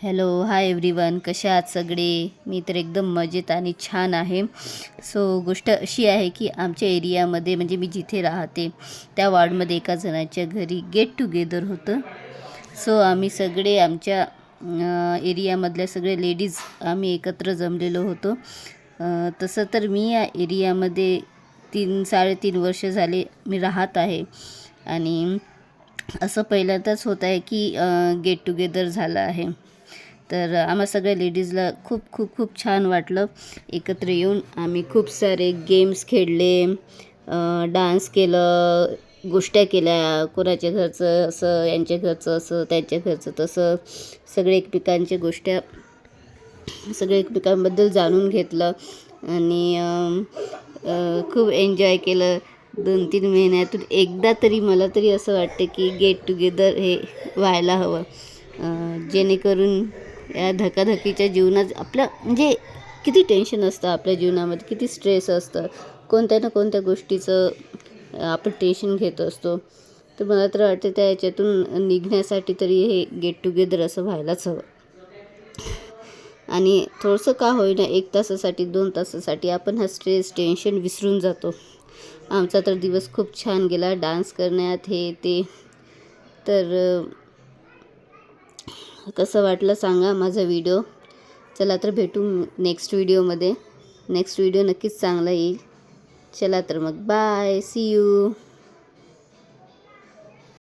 Hello hi everyone, कशा आहात सगळे? मी तर एकदम मजेत आणि छान आहे. गोष्ट अशी आहे की आमच्या एरियामध्ये म्हणजे मी जिथे राहते त्या वॉर्डमध्ये एका जणाच्या घरी गेट टुगेदर होतं. आम्ही सगळे आमच्या एरियामधल्या सगळे लेडीज आम्ही एकत्र जमलेलो होतो. तसं तर मी या एरियामध्ये 3-3.5 वर्ष झाले मी राहत आहे आणि असं पहिल्यांदाच होत आहे की गेट टुगेदर झालं आहे. तर आम्हा सगळ्या लेडीजला खूप खूप खूप छान वाटलं एकत्र येऊन. आम्ही खूप सारे गेम्स खेळले, डान्स केलं, गोष्टी केल्या. कोणाच्या घरचं असं, यांच्या घरचं असं, त्यांच्या घरचं तसं, सगळे एकमेकांबद्दल जाणून घेतलं आणि खूप एन्जॉय केलं. 2-3 महिन्यातून एकदा तरी मला तरी असं वाटतं की गेट टुगेदर हे व्हायला हवं, जेणेकरून या धकाधकीच्या जीवनात आपलं म्हणजे किती टेन्शन असतं आपल्या जीवनामध्ये, किती स्ट्रेस असतं, कोणत्या ना कोणत्या गोष्टीचं आपण टेन्शन घेत असतो. तर मला तर वाटतं त्या याच्यातून निघण्यासाठी तरी हे गेट टुगेदर असं व्हायलाच हवं. आणि थोडंसं का होईना 1 तासासाठी 2 तासासाठी आपण हा स्ट्रेस टेन्शन विसरून जातो. आमचा तर दिवस खूप छान गेला डान्स करण्यात, हे ते. तर कसं वाटलं सांगा माझा व्हिडिओ. चला तर भेटू नेक्स्ट व्हिडिओमध्ये. नेक्स्ट व्हिडिओ नक्कीच चांगला येईल. चला तर मग बाय, सी यू.